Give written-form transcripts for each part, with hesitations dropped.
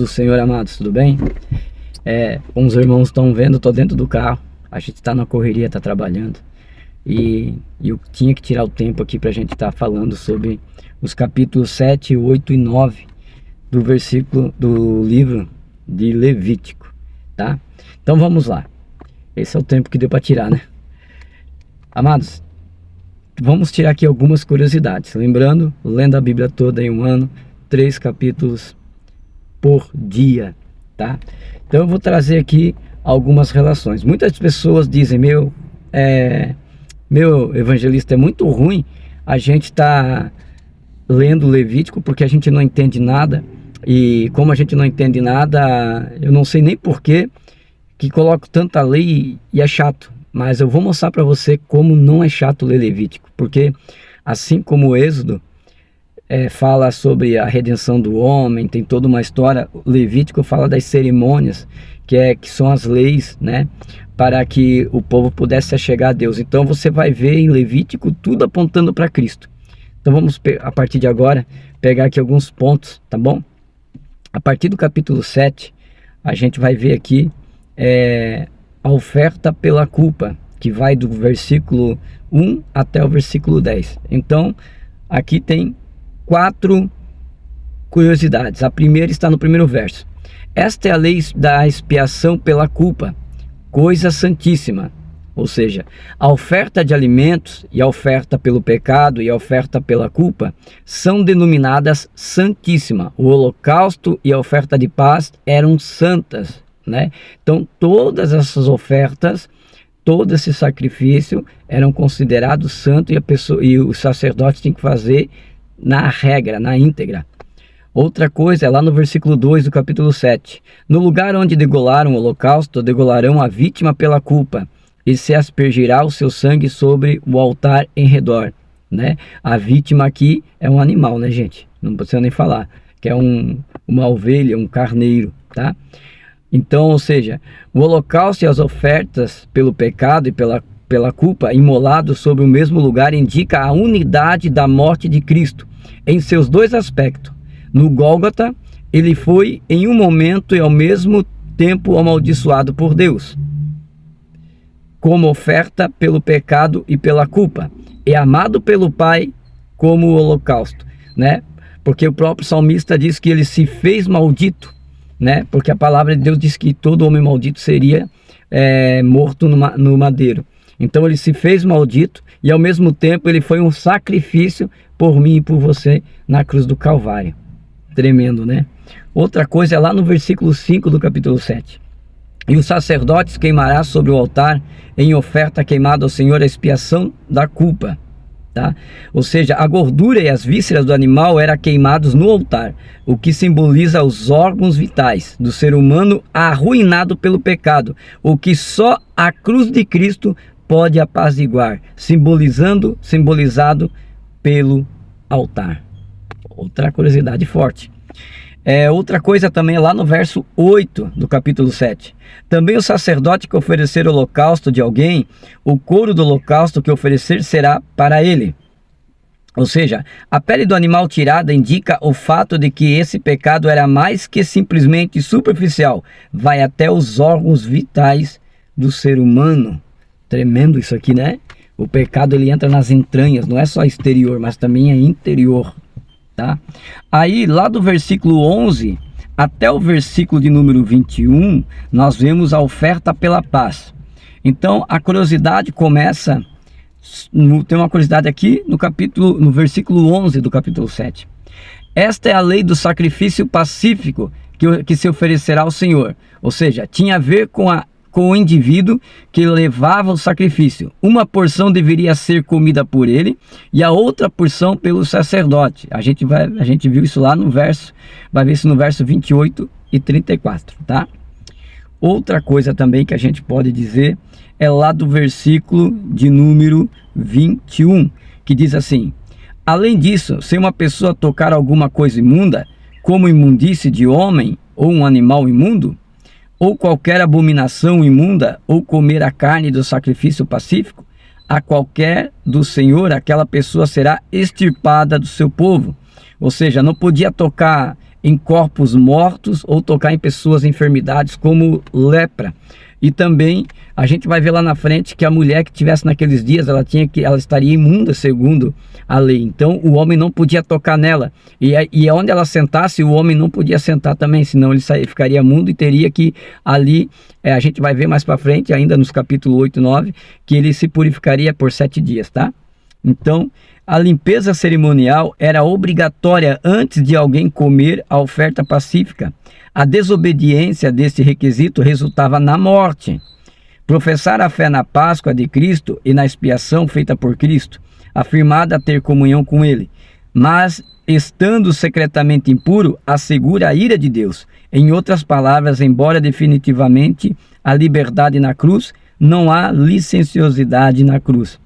do Senhor, amados, tudo bem? Como os irmãos estão vendo, estou dentro do carro. A gente está na correria, está trabalhando. E eu tinha que tirar o tempo aqui para a gente estar falando sobre os capítulos 7, 8 e 9 do versículo do livro de Levítico, tá? Então vamos lá. Esse é o tempo que deu para tirar, né? Amados, vamos tirar aqui algumas curiosidades. Lembrando, lendo a Bíblia toda em um ano, 3 capítulos por dia, tá? Então eu vou trazer aqui algumas relações. Muitas pessoas dizem, meu evangelista, é muito ruim a gente tá lendo Levítico porque a gente não entende nada. E como a gente não entende nada, eu não sei nem porquê que coloco tanta lei e é chato. Mas eu vou mostrar para você como não é chato ler Levítico. Porque assim como o Êxodo fala sobre a redenção do homem, tem toda uma história, o Levítico fala das cerimônias, que são as leis, né, para que o povo pudesse chegar a Deus. Então você vai ver em Levítico tudo apontando para Cristo. Então vamos, a partir de agora, pegar aqui alguns pontos, tá bom? A partir do capítulo 7, a gente vai ver aqui a oferta pela culpa, que vai do versículo 1 até o versículo 10. Então, aqui tem 4 curiosidades. A primeira está no primeiro verso. Esta é a lei da expiação pela culpa, coisa santíssima. Ou seja, a oferta de alimentos e a oferta pelo pecado e a oferta pela culpa são denominadas santíssima. O holocausto e a oferta de paz eram santas, né? Então todas essas ofertas, todo esse sacrifício eram considerados santos e o sacerdote tinha que fazer na regra, na íntegra. Outra coisa é lá no versículo 2 do capítulo 7. No lugar onde degolaram o holocausto, degolarão a vítima pela culpa, e se aspergirá o seu sangue sobre o altar em redor, né? A vítima aqui é um animal, né, gente? Não precisa nem falar, que é uma ovelha, um carneiro, tá? Então, ou seja, o holocausto e as ofertas pelo pecado e pela culpa imolados sobre o mesmo lugar indica a unidade da morte de Cristo em seus 2 aspectos. No Gólgota, ele foi em um momento e ao mesmo tempo amaldiçoado por Deus, como oferta pelo pecado e pela culpa, e amado pelo Pai como o holocausto, né? Porque o próprio salmista diz que ele se fez maldito, né? Porque a palavra de Deus diz que todo homem maldito seria morto no madeiro. Então ele se fez maldito e ao mesmo tempo ele foi um sacrifício por mim e por você na cruz do Calvário. Tremendo, né? Outra coisa é lá no versículo 5 do capítulo 7. E os sacerdotes queimará sobre o altar em oferta queimada ao Senhor a expiação da culpa, tá? Ou seja, a gordura e as vísceras do animal eram queimados no altar, o que simboliza os órgãos vitais do ser humano arruinado pelo pecado, o que só a cruz de Cristo pode apaziguar, simbolizado pelo altar. Outra curiosidade forte. Outra coisa também é lá no verso 8 do capítulo 7. Também o sacerdote que oferecer o holocausto de alguém, o couro do holocausto que oferecer será para ele. Ou seja, a pele do animal tirada indica o fato de que esse pecado era mais que simplesmente superficial, vai até os órgãos vitais do ser humano. Tremendo isso aqui, né? O pecado ele entra nas entranhas, não é só exterior, mas também é interior. Tá? Aí lá do versículo 11 até o versículo de número 21, nós vemos a oferta pela paz. Então a curiosidade começa, tem uma curiosidade aqui no versículo 11 do capítulo 7. Esta é a lei do sacrifício pacífico que se oferecerá ao Senhor. Ou seja, tinha a ver com o indivíduo que levava o sacrifício. Uma porção deveria ser comida por ele e a outra porção pelo sacerdote. A gente viu isso lá no verso, vai ver isso no verso 28 e 34, tá? Outra coisa também que a gente pode dizer é lá do versículo de número 21, que diz assim: além disso, se uma pessoa tocar alguma coisa imunda, como imundície de homem ou um animal imundo, ou qualquer abominação imunda, ou comer a carne do sacrifício pacífico, a qualquer do Senhor, aquela pessoa será extirpada do seu povo. Ou seja, não podia tocar em corpos mortos ou tocar em pessoas enfermidades como lepra. E também a gente vai ver lá na frente que a mulher que tivesse naqueles dias, ela estaria imunda segundo a lei. Então o homem não podia tocar nela. E onde ela sentasse, o homem não podia sentar também, senão ele ficaria imundo e teria que ali, a gente vai ver mais para frente, ainda nos capítulos 8 e 9, que ele se purificaria por 7 dias, tá? Então a limpeza cerimonial era obrigatória antes de alguém comer a oferta pacífica. A desobediência deste requisito resultava na morte. Professar a fé na Páscoa de Cristo e na expiação feita por Cristo, afirmada ter comunhão com Ele, mas estando secretamente impuro, assegura a ira de Deus. Em outras palavras, embora definitivamente a liberdade na cruz, não há licenciosidade na cruz.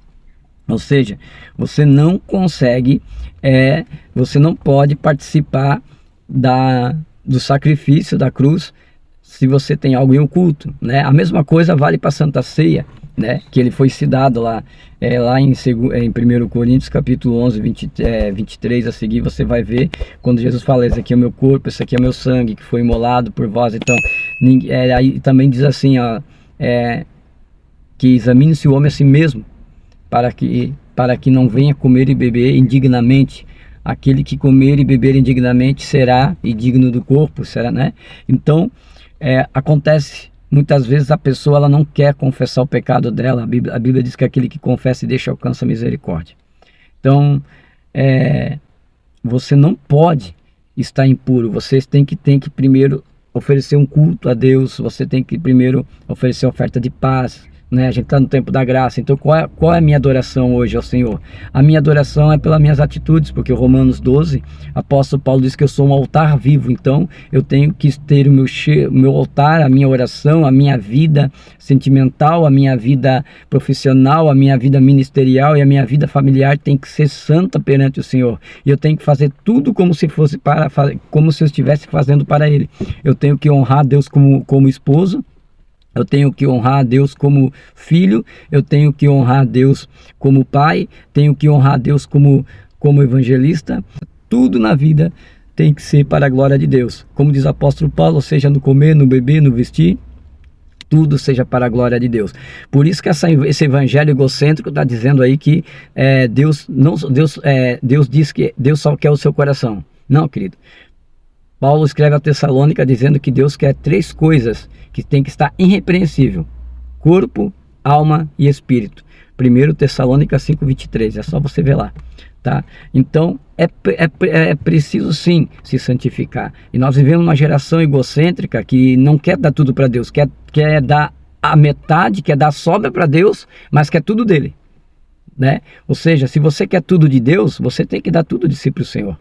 Ou seja, você não consegue, você não pode participar do sacrifício da cruz se você tem algo em oculto, né? A mesma coisa vale para a Santa Ceia, né? Que ele foi citado lá, lá em 1 Coríntios capítulo 11, 23 a seguir, você vai ver quando Jesus fala, esse aqui é o meu corpo, esse aqui é o meu sangue que foi imolado por vós. Então, aí também diz assim, ó, que examine-se o homem a si mesmo, para que não venha comer e beber indignamente. Aquele que comer e beber indignamente será indigno do corpo, será, né? Então, acontece, muitas vezes a pessoa ela não quer confessar o pecado dela. A Bíblia diz que aquele que confessa e deixa alcança a misericórdia. Então, você não pode estar impuro. Você tem que primeiro oferecer um culto a Deus. Você tem que primeiro oferecer oferta de paz, né? A gente está no tempo da graça. Então qual é a minha adoração hoje ao Senhor? A minha adoração é pelas minhas atitudes, porque Romanos 12, apóstolo Paulo diz que eu sou um altar vivo. Então eu tenho que ter o meu altar, a minha oração, a minha vida sentimental, a minha vida profissional, a minha vida ministerial e a minha vida familiar tem que ser santa perante o Senhor. E eu tenho que fazer tudo como se eu estivesse fazendo para Ele. Eu tenho que honrar Deus como esposo. Eu tenho que honrar a Deus como filho, eu tenho que honrar a Deus como pai, tenho que honrar a Deus como evangelista. Tudo na vida tem que ser para a glória de Deus. Como diz o apóstolo Paulo, seja no comer, no beber, no vestir, tudo seja para a glória de Deus. Por isso que esse evangelho egocêntrico está dizendo aí que Deus diz que Deus só quer o seu coração. Não, querido. Paulo escreve a Tessalônica dizendo que Deus quer 3 coisas que tem que estar irrepreensível: corpo, alma e espírito. 1 Tessalônica 5:23, é só você ver lá, tá? Então é preciso sim se santificar. E nós vivemos uma geração egocêntrica que não quer dar tudo para Deus, quer dar a metade, quer dar sobra para Deus, mas quer tudo dele, né? Ou seja, se você quer tudo de Deus, você tem que dar tudo de si para o Senhor,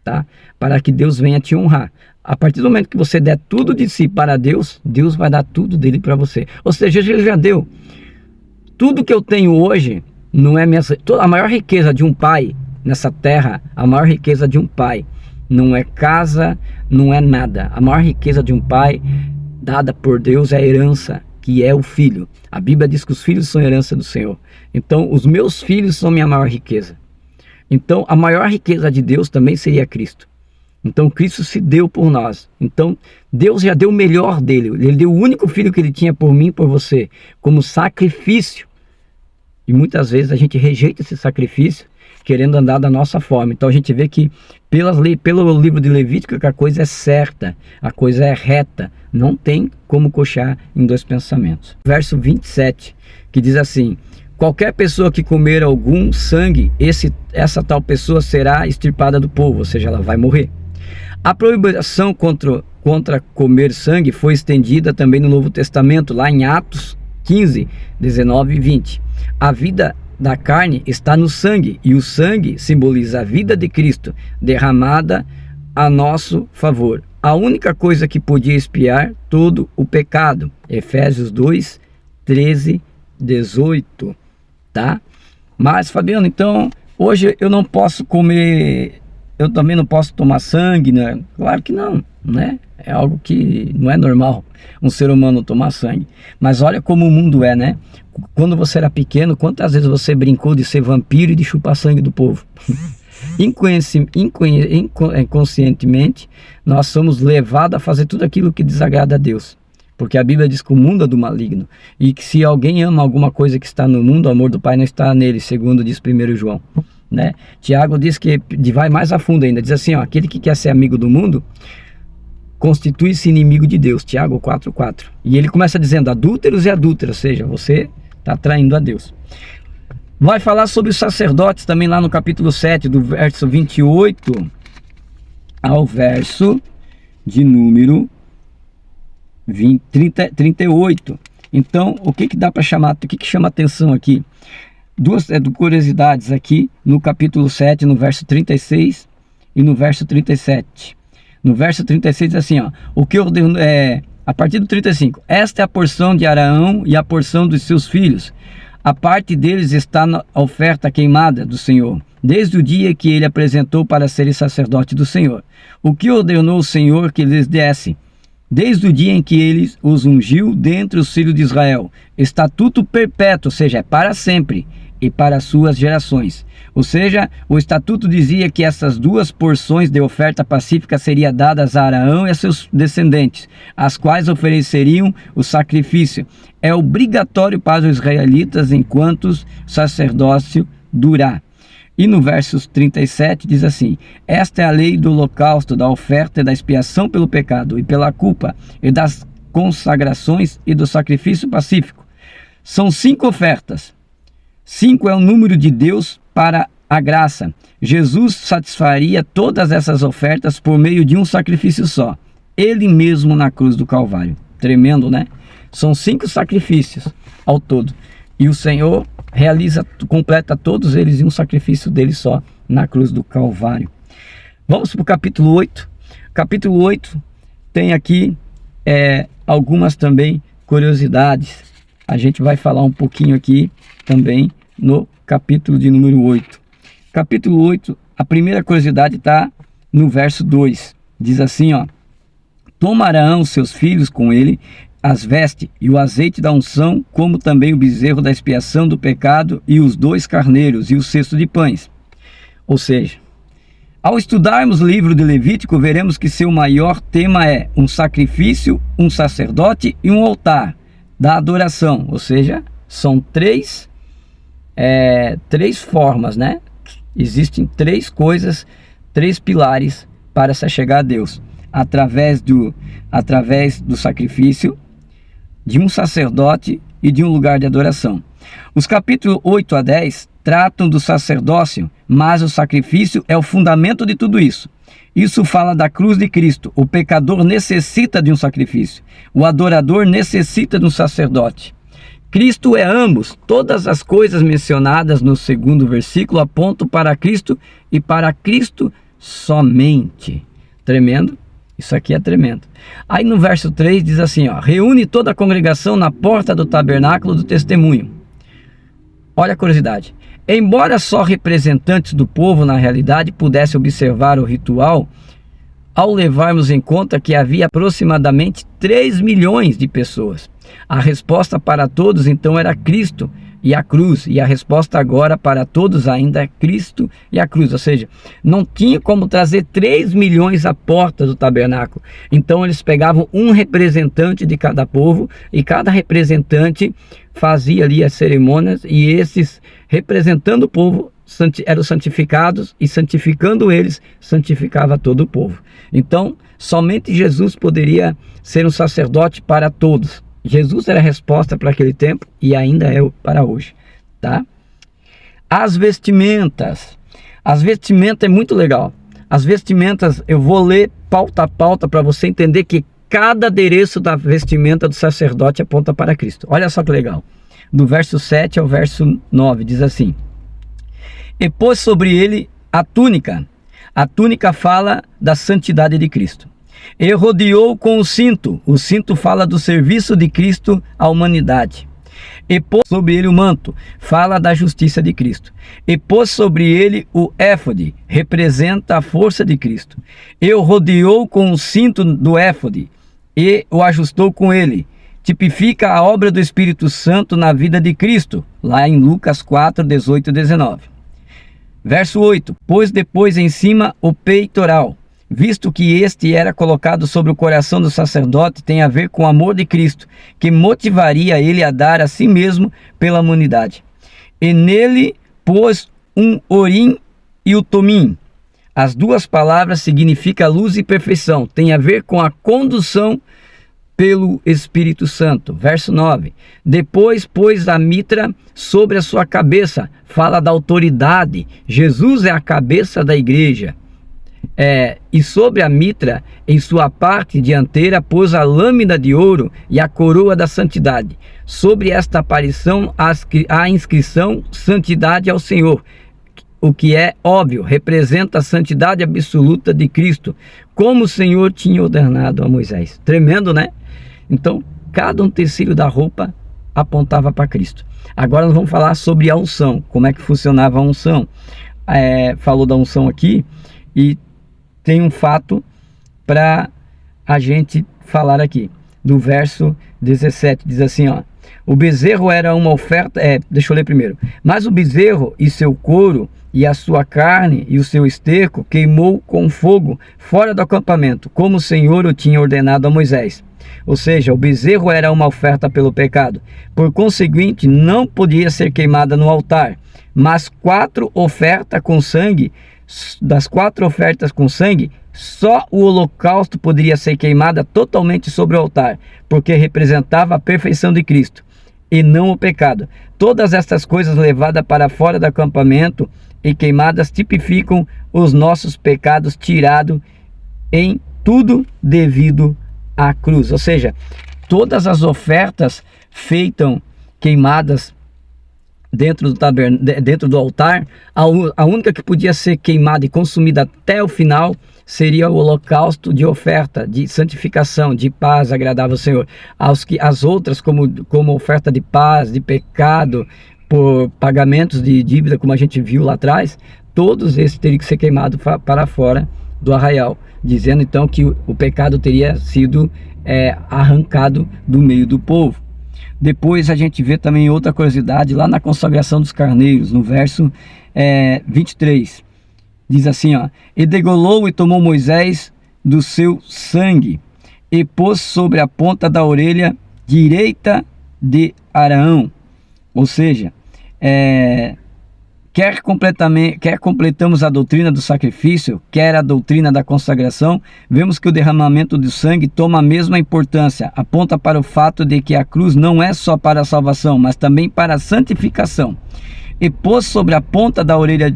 tá? Para que Deus venha te honrar. A partir do momento que você der tudo de si para Deus, Deus vai dar tudo dele para você. Ou seja, Ele já deu. Tudo que eu tenho hoje não é a maior riqueza de um pai nessa terra. A maior riqueza de um pai não é casa, não é nada. A maior riqueza de um pai dada por Deus é a herança, que é o filho. A Bíblia diz que os filhos são herança do Senhor. Então os meus filhos são minha maior riqueza. Então a maior riqueza de Deus também seria Cristo. Então Cristo se deu por nós. Então Deus já deu o melhor dele. Ele deu o único filho que ele tinha por mim e por você, como sacrifício. E muitas vezes a gente rejeita esse sacrifício, querendo andar da nossa forma. Então a gente vê que pelo livro de Levítico que a coisa é certa, a coisa é reta. Não tem como coxar em 2 pensamentos. Verso 27, que diz assim: qualquer pessoa que comer algum sangue, essa tal pessoa será extirpada do povo, ou seja, ela vai morrer. A proibição contra comer sangue foi estendida também no Novo Testamento, lá em Atos 15, 19 e 20. A vida da carne está no sangue, e o sangue simboliza a vida de Cristo derramada a nosso favor. A única coisa que podia expiar todo o pecado. Efésios 2, 13, 18. Tá? Mas, Fabiano, então hoje eu não posso comer, eu também não posso tomar sangue, né? Claro que não, né? É algo que não é normal um ser humano tomar sangue. Mas olha como o mundo é, né? Quando você era pequeno, quantas vezes você brincou de ser vampiro e de chupar sangue do povo? inconscientemente, nós somos levados a fazer tudo aquilo que desagrada a Deus. Porque a Bíblia diz que o mundo é do maligno. E que se alguém ama alguma coisa que está no mundo, o amor do Pai não está nele, segundo diz 1 João. Né? Tiago diz que vai mais a fundo ainda. Diz assim, ó, aquele que quer ser amigo do mundo, constitui-se inimigo de Deus. Tiago 4,4. E ele começa dizendo, adúlteros e adúlteras, ou seja, você está traindo a Deus. Vai falar sobre os sacerdotes também lá no capítulo 7, do verso 28 ao verso de número 38. Então, o que dá para chamar, o que chama atenção aqui? Duas curiosidades aqui no capítulo 7, no verso 36 e no verso 37. No verso 36 diz assim, ó, o que ordenou, a partir do 35, esta é a porção de Arão e a porção dos seus filhos. A parte deles está na oferta queimada do Senhor, desde o dia que ele apresentou para serem sacerdote do Senhor. O que ordenou o Senhor que lhes desse, desde o dia em que ele os ungiu dentre os filhos de Israel. Estatuto perpétuo, ou seja, é para sempre, e para as suas gerações. Ou seja, o estatuto dizia que essas duas porções de oferta pacífica seriam dadas a Arão e a seus descendentes, as quais ofereceriam o sacrifício. É obrigatório para os israelitas enquanto o sacerdócio durar. E no verso 37 diz assim, esta é a lei do holocausto, da oferta e da expiação pelo pecado e pela culpa, e das consagrações e do sacrifício pacífico. São 5 ofertas. 5 é o número de Deus para a graça. Jesus satisfaria todas essas ofertas por meio de um sacrifício só. Ele mesmo na cruz do Calvário. Tremendo, né? São 5 sacrifícios ao todo. E o Senhor completa todos eles em um sacrifício dele só na cruz do Calvário. Vamos para o capítulo 8. Capítulo 8 tem aqui algumas também curiosidades. A gente vai falar um pouquinho aqui também no capítulo de número 8. Capítulo 8, a primeira curiosidade está no verso 2. Diz assim, ó, tomarão os seus filhos com ele as vestes e o azeite da unção, como também o bezerro da expiação do pecado e os 2 carneiros e o cesto de pães. Ou seja, ao estudarmos o livro de Levítico, veremos que seu maior tema é um sacrifício, um sacerdote e um altar da adoração. Ou seja, são 3 formas, né? Existem 3 coisas, 3 pilares para se chegar a Deus. Através do sacrifício, de um sacerdote e de um lugar de adoração. Os capítulos 8 a 10 tratam do sacerdócio, mas o sacrifício é o fundamento de tudo isso. Isso fala da cruz de Cristo. O pecador necessita de um sacrifício. O adorador necessita de um sacerdote. Cristo é ambos. Todas as coisas mencionadas no 2º versículo apontam para Cristo e para Cristo somente. Tremendo? Isso aqui é tremendo. Aí no verso 3 diz assim, ó, reúne toda a congregação na porta do tabernáculo do testemunho. Olha a curiosidade. Embora só representantes do povo, na realidade, pudessem observar o ritual, ao levarmos em conta que havia aproximadamente 3 milhões de pessoas. A resposta para todos, então, era Cristo e a cruz. E a resposta agora para todos ainda é Cristo e a cruz. Ou seja, não tinha como trazer 3 milhões à porta do tabernáculo. Então, eles pegavam um representante de cada povo e cada representante fazia ali as cerimônias, e esses representando o povo eram santificados, e santificando eles, santificava todo o povo. Então, somente Jesus poderia ser um sacerdote para todos. Jesus era a resposta para aquele tempo e ainda é para hoje, tá? As vestimentas. As vestimentas é muito legal. As vestimentas, eu vou ler pauta a pauta para você entender que cada adereço da vestimenta do sacerdote aponta para Cristo. Olha só que legal. Do verso 7 ao verso 9, diz assim: e pôs sobre ele a túnica. A túnica fala da santidade de Cristo. E rodeou com o cinto. O cinto fala do serviço de Cristo à humanidade. E pôs sobre ele o manto, fala da justiça de Cristo. E pôs sobre ele o éfode, representa a força de Cristo. E o rodeou com o cinto do éfode, e o ajustou com ele. Tipifica a obra do Espírito Santo na vida de Cristo, lá em Lucas 4, 18 e 19. Verso 8: pôs depois em cima o peitoral, visto que este era colocado sobre o coração do sacerdote, tem a ver com o amor de Cristo, que motivaria ele a dar a si mesmo pela humanidade. E nele pôs um Urim e o Tumim. As duas palavras significam luz e perfeição, tem a ver com a condução pelo Espírito Santo. Verso 9: depois pôs a mitra sobre a sua cabeça, fala da autoridade. Jesus é a cabeça da igreja. E sobre a mitra, em sua parte dianteira, pôs a lâmina de ouro e a coroa da santidade. Sobre esta aparição, a inscrição Santidade ao Senhor, o que é óbvio, representa a santidade absoluta de Cristo, como o Senhor tinha ordenado a Moisés. Tremendo, né? Então, cada utensílio da roupa apontava para Cristo. Agora nós vamos falar sobre a unção, como é que funcionava a unção. Falou da unção aqui, e tem um fato para a gente falar aqui. Do verso 17, diz assim, ó: o bezerro era uma oferta... deixa eu ler primeiro. Mas o bezerro e seu couro, e a sua carne e o seu esterco, queimou com fogo fora do acampamento, como o Senhor o tinha ordenado a Moisés. Ou seja, o bezerro era uma oferta pelo pecado. Por conseguinte, não podia ser queimada no altar. Mas 4 ofertas com sangue, das 4 ofertas com sangue, só o holocausto poderia ser queimada totalmente sobre o altar, porque representava a perfeição de Cristo e não o pecado. Todas estas coisas levadas para fora do acampamento e queimadas tipificam os nossos pecados tirados em tudo devido à cruz. Ou seja, todas as ofertas feitas queimadas dentro do altar, a única que podia ser queimada e consumida até o final seria o holocausto de oferta, de santificação, de paz agradável ao Senhor. As outras, como oferta de paz, de pecado, por pagamentos de dívida, como a gente viu lá atrás, todos esses teriam que ser queimados para fora do arraial, dizendo então que o pecado teria sido arrancado do meio do povo. Depois a gente vê também outra curiosidade lá na consagração dos carneiros, no verso 23. Diz assim, ó: e degolou e tomou Moisés do seu sangue, e pôs sobre a ponta da orelha direita de Arão. Ou seja, quer completamos a doutrina do sacrifício, quer a doutrina da consagração, vemos que o derramamento do sangue toma a mesma importância, aponta para o fato de que a cruz não é só para a salvação, mas também para a santificação. E pôs sobre a ponta da orelha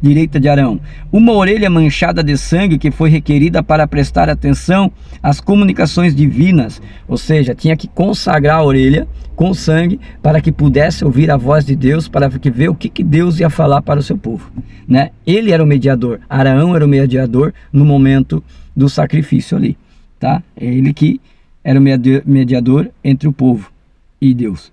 direita de Arão uma orelha manchada de sangue, que foi requerida para prestar atenção às comunicações divinas. Ou seja, tinha que consagrar a orelha com sangue para que pudesse ouvir a voz de Deus, para que ver o que Deus ia falar para o seu povo, né? Ele era o mediador, Arão era o mediador no momento do sacrifício ali, tá? Ele que era o mediador entre o povo e Deus.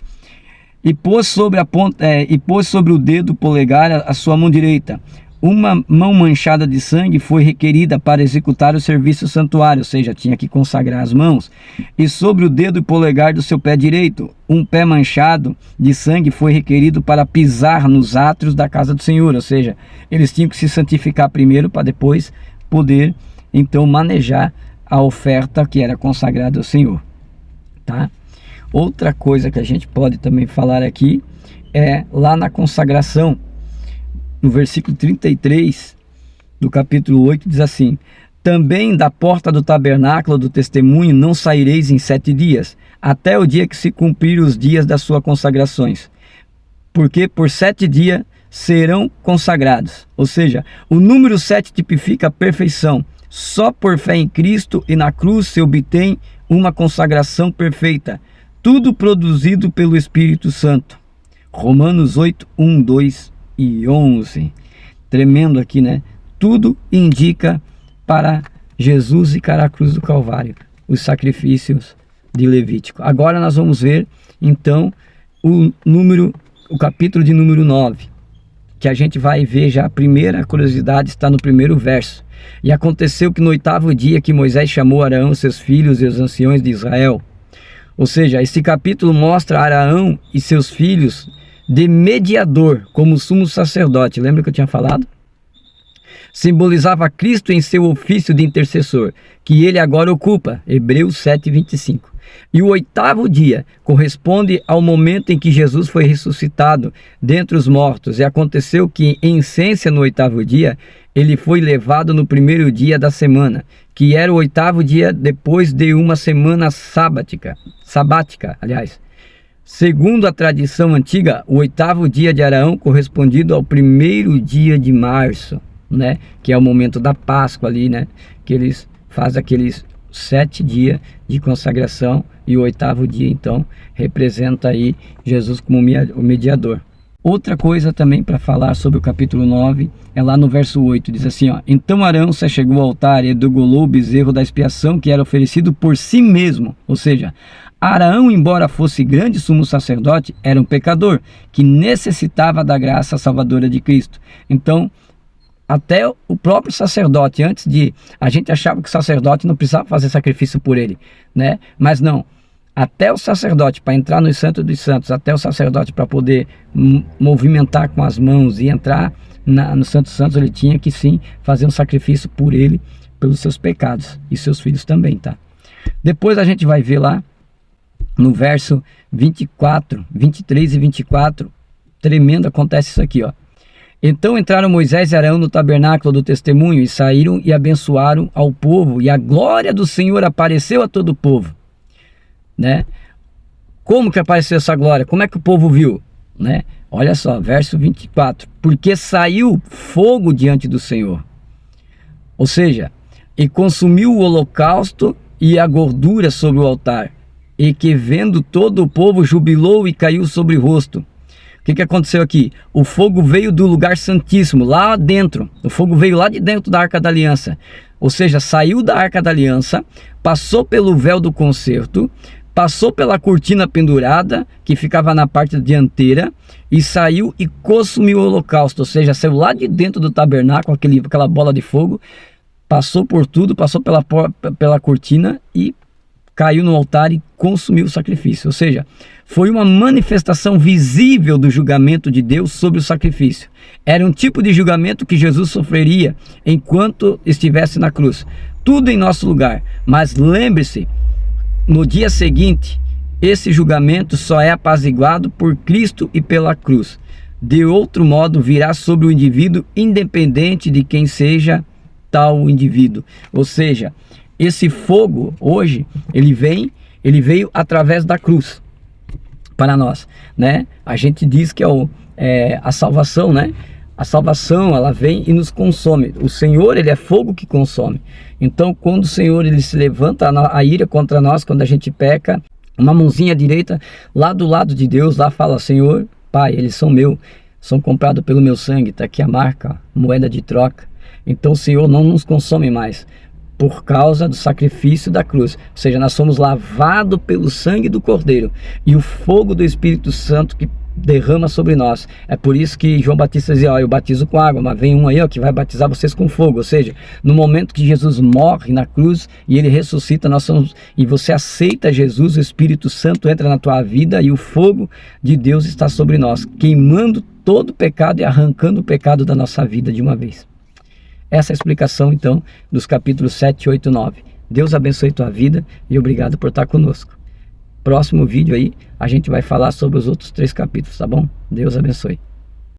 E pôs sobre o dedo polegar a sua mão direita. Uma mão manchada de sangue foi requerida para executar o serviço do santuário, ou seja, tinha que consagrar as mãos. E sobre o dedo polegar do seu pé direito, um pé manchado de sangue foi requerido para pisar nos átrios da casa do Senhor, ou seja, eles tinham que se santificar primeiro para depois poder então manejar a oferta que era consagrada ao Senhor, tá? Outra coisa que a gente pode também falar aqui é lá na consagração, no versículo 33 do capítulo 8, diz assim: também da porta do tabernáculo do testemunho não saireis em 7 dias, até o dia que se cumprir os dias das suas consagrações, porque por 7 dias serão consagrados. Ou seja, o número 7 tipifica a perfeição. Só por fé em Cristo e na cruz se obtém uma consagração perfeita, tudo produzido pelo Espírito Santo. Romanos 8, 1, 2 e 11. Tremendo aqui, né? Tudo indica para Jesus e para a cruz do Calvário, os sacrifícios de Levítico. Agora nós vamos ver, então, o capítulo de número 9, que a gente vai ver já a primeira curiosidade, está no primeiro verso. E aconteceu que no 8º dia que Moisés chamou Arão, seus filhos e os anciões de Israel. Ou seja, esse capítulo mostra Arão e seus filhos de mediador, como sumo sacerdote. Lembra que eu tinha falado? simbolizava Cristo em seu ofício de intercessor, que ele agora ocupa, Hebreus 7:25. E o oitavo dia corresponde ao momento em que Jesus foi ressuscitado dentre os mortos, e aconteceu que, em essência, no oitavo dia, ele foi levado no primeiro dia da semana, que era o oitavo dia depois de uma semana sabática, aliás. Segundo a tradição antiga, o oitavo dia de Araão correspondido ao primeiro dia de março, né? Que é o momento da Páscoa ali, né? Que eles fazem aqueles 7 dias de consagração, e o oitavo dia, então, representa aí Jesus como o mediador. Outra coisa também para falar sobre o capítulo 9 é lá no verso 8, diz assim, ó: Então Arão se chegou ao altar e degolou o bezerro da expiação que era oferecido por si mesmo. Ou seja, Arão, embora fosse grande sumo sacerdote, era um pecador que necessitava da graça salvadora de Cristo. Então, até o próprio sacerdote, a gente achava que o sacerdote não precisava fazer sacrifício por ele, né? Mas não, até o sacerdote, para entrar no Santo dos Santos, até o sacerdote para poder movimentar com as mãos e entrar no Santo dos Santos, ele tinha que sim fazer um sacrifício por ele, pelos seus pecados, e seus filhos também, tá? Depois a gente vai ver lá, no verso 24, 23 e 24, tremendo, acontece isso aqui, ó. Então entraram Moisés e Arão no tabernáculo do testemunho, e saíram e abençoaram ao povo, e a glória do Senhor apareceu a todo o povo, né? Como que apareceu essa glória? Como é que o povo viu, né? Olha só, verso 24: Porque saiu fogo diante do Senhor, ou seja, e consumiu o holocausto e a gordura sobre o altar, e que vendo todo o povo jubilou e caiu sobre o rosto. O que aconteceu aqui? O fogo veio do lugar santíssimo, lá dentro. O fogo veio lá de dentro da Arca da Aliança. Ou seja, saiu da Arca da Aliança, passou pelo véu do concerto, passou pela cortina pendurada, que ficava na parte dianteira, e saiu e consumiu o holocausto. Ou seja, saiu lá de dentro do tabernáculo, aquela bola de fogo, passou por tudo, passou pela cortina e caiu no altar e consumiu o sacrifício. Ou seja, foi uma manifestação visível do julgamento de Deus sobre o sacrifício. Era um tipo de julgamento que Jesus sofreria enquanto estivesse na cruz. Tudo em nosso lugar. Mas lembre-se, no dia seguinte, esse julgamento só é apaziguado por Cristo e pela cruz. De outro modo, virá sobre o indivíduo, independente de quem seja tal indivíduo. Ou seja, esse fogo hoje, ele veio através da cruz para nós, né? A gente diz que a salvação, né? A salvação, ela vem e nos consome. O Senhor, ele é fogo que consome. Então, quando o Senhor, ele se levanta a ira contra nós, quando a gente peca, uma mãozinha direita lá do lado de Deus, lá fala: Senhor, Pai, eles são meus, são comprados pelo meu sangue, está aqui a marca, moeda de troca. Então o Senhor não nos consome mais, por causa do sacrifício da cruz. Ou seja, nós somos lavados pelo sangue do Cordeiro e o fogo do Espírito Santo que derrama sobre nós. É por isso que João Batista dizia: ó, eu batizo com água, mas vem um aí, ó, que vai batizar vocês com fogo. Ou seja, no momento que Jesus morre na cruz e ele ressuscita, e você aceita Jesus, o Espírito Santo entra na tua vida e o fogo de Deus está sobre nós, queimando todo o pecado e arrancando o pecado da nossa vida de uma vez. Essa é a explicação, então, dos capítulos 7, 8 e 9. Deus abençoe tua vida e obrigado por estar conosco. Próximo vídeo aí, a gente vai falar sobre os outros 3 capítulos, tá bom? Deus abençoe.